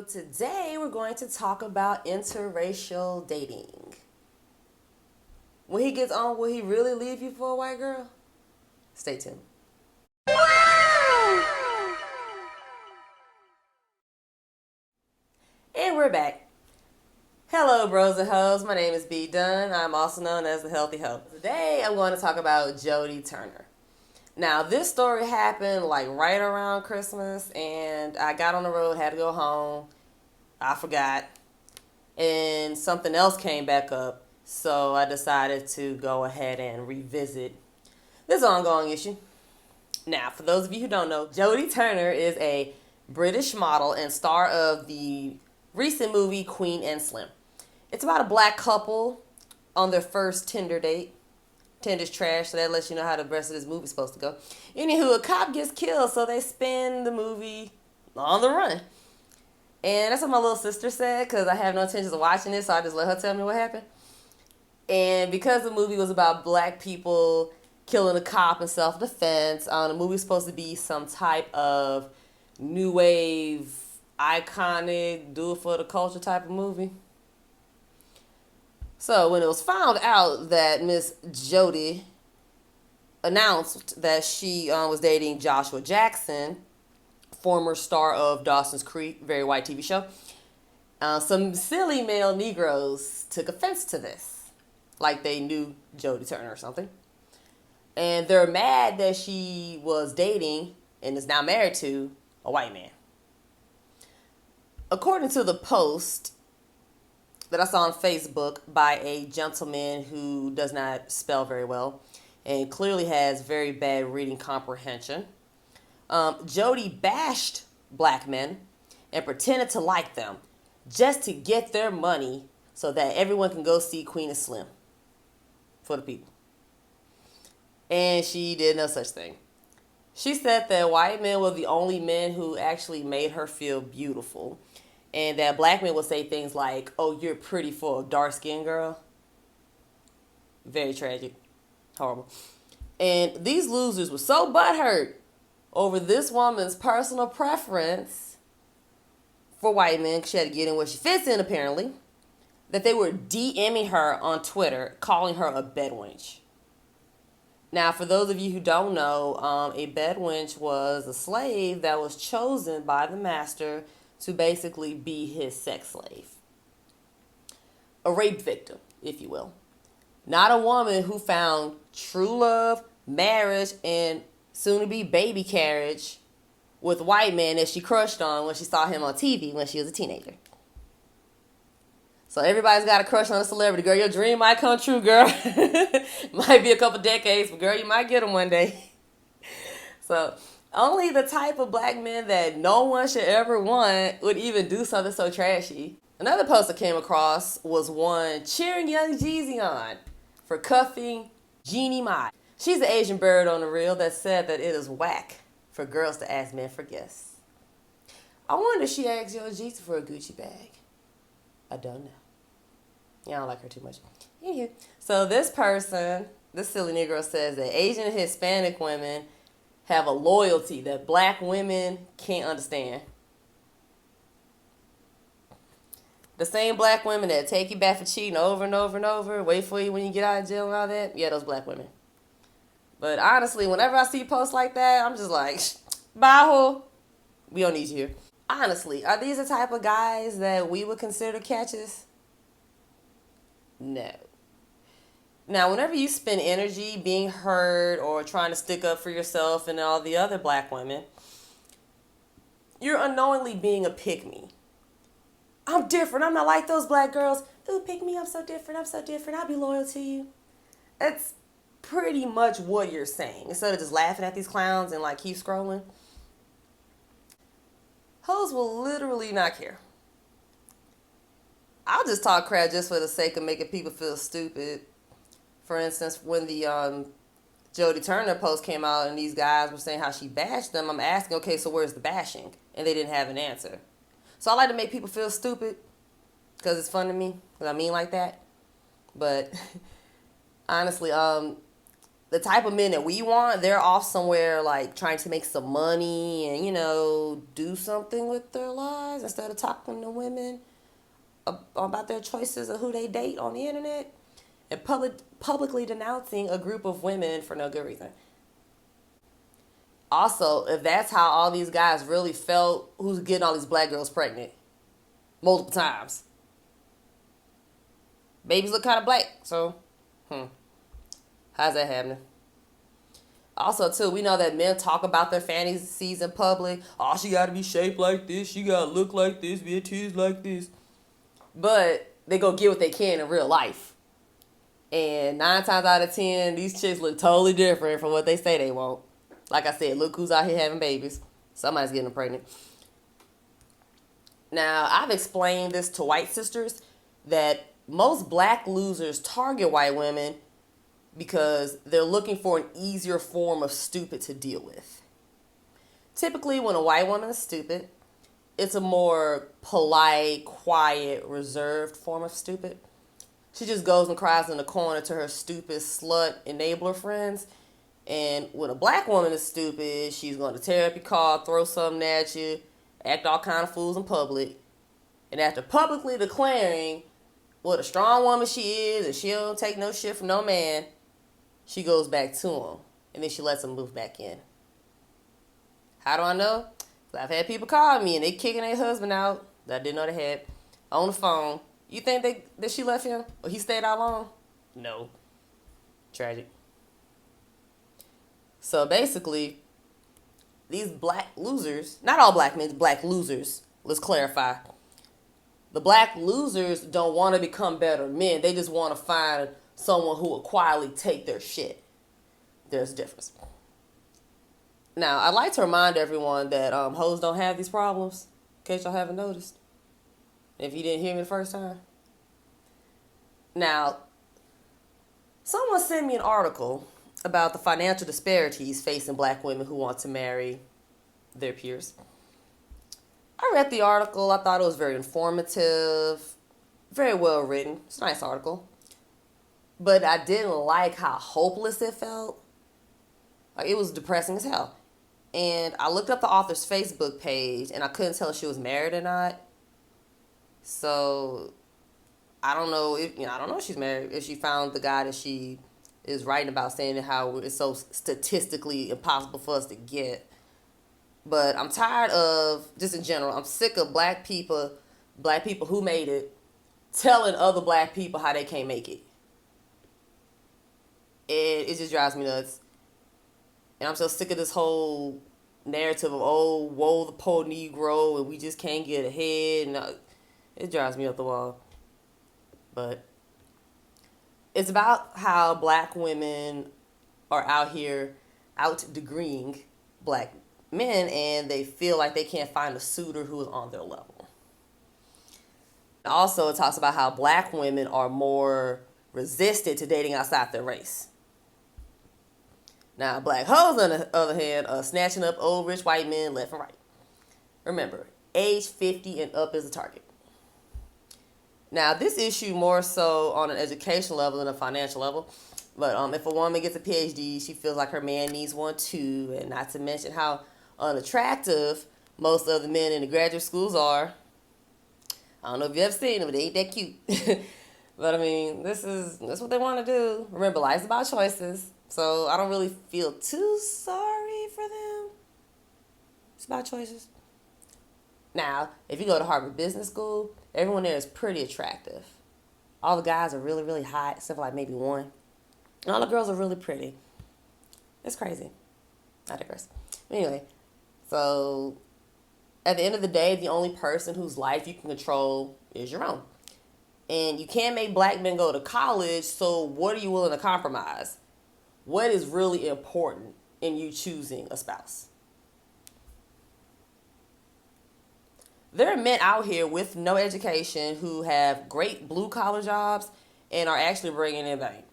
So today we're going to talk about interracial dating. When he gets on, will he really leave you for a white girl? Stay tuned. And we're back. Hello, bros and hoes. My name is B Dunn. I'm also known as the Healthy Hoe. Today I'm going to talk about Jodie Turner. Now, this story happened like right around Christmas, and I got on the road, had to go home. I forgot. And something else came back up, so I decided to go ahead and revisit this ongoing issue. Now, for those of you who don't know, Jodie Turner is a British model and star of the recent movie Queen and Slim. It's about a black couple on their first Tinder date. Tinder's trash, so that lets you know how the rest of this movie's supposed to go. Anywho, a cop gets killed, so they spend the movie on the run. And that's what my little sister said, because I have no intentions of watching it, so I just let her tell me what happened. And because the movie was about black people killing a cop in self-defense, the movie was supposed to be some type of new wave, iconic, do-it-for-the-culture type of movie. So when it was found out that Miss Jodie announced that she was dating Joshua Jackson, former star of Dawson's Creek, very white TV show, some silly male Negroes took offense to this, like they knew Jodie Turner or something. And they're mad that she was dating and is now married to a white man. According to the post that I saw on Facebook by a gentleman who does not spell very well and clearly has very bad reading comprehension, Jodie bashed black men and pretended to like them just to get their money so that everyone can go see Queen and Slim for the people. And she did no such thing. She said that white men were the only men who actually made her feel beautiful, and that black men would say things like, "Oh, you're pretty for a dark-skinned girl." Very tragic. Horrible. And these losers were so butthurt over this woman's personal preference for white men, she had to get in where she fits in apparently, that they were DMing her on Twitter, calling her a bedwench. Now, for those of you who don't know, a bedwench was a slave that was chosen by the master to basically be his sex slave. A rape victim, if you will. Not a woman who found true love, marriage, and soon-to-be baby carriage with white men that she crushed on when she saw him on TV when she was a teenager. So everybody's got a crush on a celebrity. Girl, your dream might come true, girl. Might be a couple decades, but girl, you might get them one day. So only the type of black men that no one should ever want would even do something so trashy. Another post I came across was one cheering young Jeezy on for cuffing Jeannie Mai. She's the Asian bird on the reel that said that it is whack for girls to ask men for gifts. I wonder if she asked Young Jeezy for a Gucci bag. I don't know. Yeah, I don't like her too much. Anywho, so this person, this silly Negro says that Asian and Hispanic women have a loyalty that black women can't understand. The same black women that take you back for cheating over and over and over, wait for you when you get out of jail and all that, yeah, those black women. But honestly, whenever I see posts like that, I'm just like, bye, ho. We don't need you here. Honestly, are these the type of guys that we would consider catches? No. Now, whenever you spend energy being heard or trying to stick up for yourself and all the other black women, you're unknowingly being a pick-me. I'm different. I'm not like those black girls. Ooh, pick me. I'm so different. I'm so different. I'll be loyal to you. That's pretty much what you're saying. Instead of just laughing at these clowns and like keep scrolling. Hoes will literally not care. I'll just talk crap just for the sake of making people feel stupid. For instance, when the Jodie Turner post came out and these guys were saying how she bashed them, I'm asking, okay, so where's the bashing? And they didn't have an answer. So I like to make people feel stupid because it's fun to me, because I mean like that. But honestly, the type of men that we want, they're off somewhere like trying to make some money and, do something with their lives instead of talking to women about their choices of who they date on the internet and publicly denouncing a group of women for no good reason. Also, if that's how all these guys really felt, who's getting all these black girls pregnant multiple times? Babies look kind of black, so, how's that happening? Also, too, we know that men talk about their fantasies in public. Oh, she got to be shaped like this. She got to look like this. Be titties like this. But they go get what they can in real life. And 9 times out of 10, these chicks look totally different from what they say they want. Like I said, look who's out here having babies. Somebody's getting them pregnant. Now, I've explained this to white sisters that most black losers target white women because they're looking for an easier form of stupid to deal with. Typically, when a white woman is stupid, it's a more polite, quiet, reserved form of stupid. She just goes and cries in the corner to her stupid slut enabler friends. And when a black woman is stupid, she's going to tear up your car, throw something at you, act all kind of fools in public. And after publicly declaring what a strong woman she is and she don't take no shit from no man, she goes back to him. And then she lets him move back in. How do I know? I've had people call me and they kicking their husband out that I didn't know they had on the phone. You think that she left him or he stayed out long? No. Tragic. So basically, these black losers, not all black men, black losers, let's clarify. The black losers don't want to become better men. They just want to find someone who will quietly take their shit. There's a difference. Now, I'd like to remind everyone that hoes don't have these problems, in case y'all haven't noticed. If you didn't hear me the first time. Now, someone sent me an article about the financial disparities facing black women who want to marry their peers. I read the article. I thought it was very informative, very well written. It's a nice article. But I didn't like how hopeless it felt. Like, it was depressing as hell. And I looked up the author's Facebook page, and I couldn't tell if she was married or not. So, I don't know if she's married. If she found the guy that she is writing about, saying how it's so statistically impossible for us to get. But I'm tired of, just in general, I'm sick of black people who made it, telling other black people how they can't make it. It just drives me nuts. And I'm so sick of this whole narrative of, oh, woe the poor Negro, and we just can't get ahead. And it drives me up the wall. But it's about how black women are out here out-degreeing black men, and they feel like they can't find a suitor who is on their level. Also, it talks about how black women are more resistant to dating outside their race. Now, black hoes, on the other hand, are snatching up old rich white men left and right. Remember, age 50 and up is the target. Now, this issue more so on an education level than a financial level. But if a woman gets a PhD, she feels like her man needs one too. And not to mention how unattractive most of the men in the graduate schools are. I don't know if you ever seen them, but they ain't that cute. But I mean, that's what they want to do. Remember, life's about choices. So I don't really feel too sorry for them. It's about choices. Now, if you go to Harvard Business School, everyone there is pretty attractive. All the guys are really, really hot, except for like maybe one. And all the girls are really pretty. It's crazy. I digress. Anyway, so at the end of the day, the only person whose life you can control is your own. And you can't make black men go to college, so what are you willing to compromise? What is really important in you choosing a spouse? There are men out here with no education who have great blue-collar jobs and are actually bringing in bank.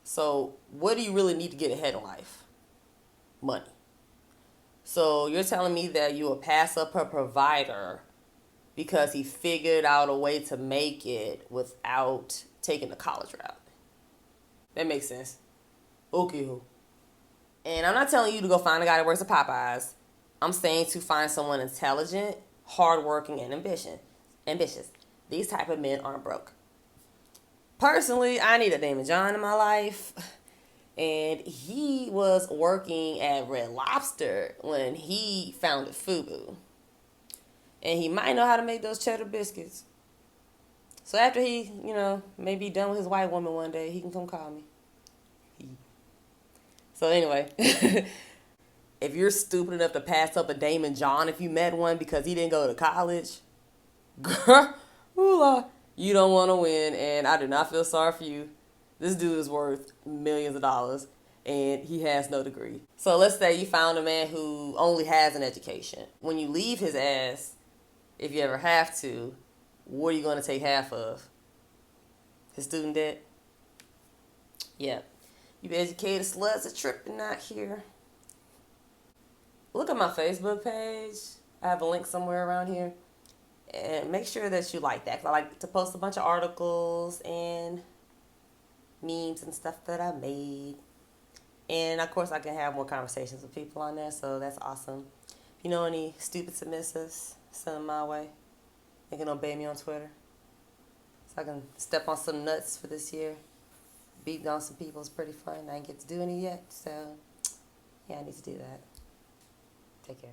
So what do you really need to get ahead in life? Money. So you're telling me that you will pass up a provider because he figured out a way to make it without taking the college route? That makes sense. Okay, ho. And I'm not telling you to go find a guy that works at Popeyes. I'm saying to find someone intelligent, hardworking, and ambitious. These type of men aren't broke. Personally, I need a Damon John in my life. And he was working at Red Lobster when he founded FUBU. And he might know how to make those cheddar biscuits. So after he, may be done with his white woman one day, he can come call me. So anyway, if you're stupid enough to pass up a Damon John if you met one because he didn't go to college, girl, you don't want to win, and I do not feel sorry for you. This dude is worth millions of dollars, and he has no degree. So let's say you found a man who only has an education. When you leave his ass, if you ever have to, what are you going to take half of? His student debt? Yep. You educated sluts are tripping out here. Look at my Facebook page. I have a link somewhere around here. And make sure that you like that. 'Cause I like to post a bunch of articles and memes and stuff that I made. And of course I can have more conversations with people on there. So that's awesome. If you know any stupid submissives, send them my way. They can obey me on Twitter. So I can step on some nuts for this year. Beat down some people is pretty fun. I ain't get to do any yet. So yeah, I need to do that. Take care.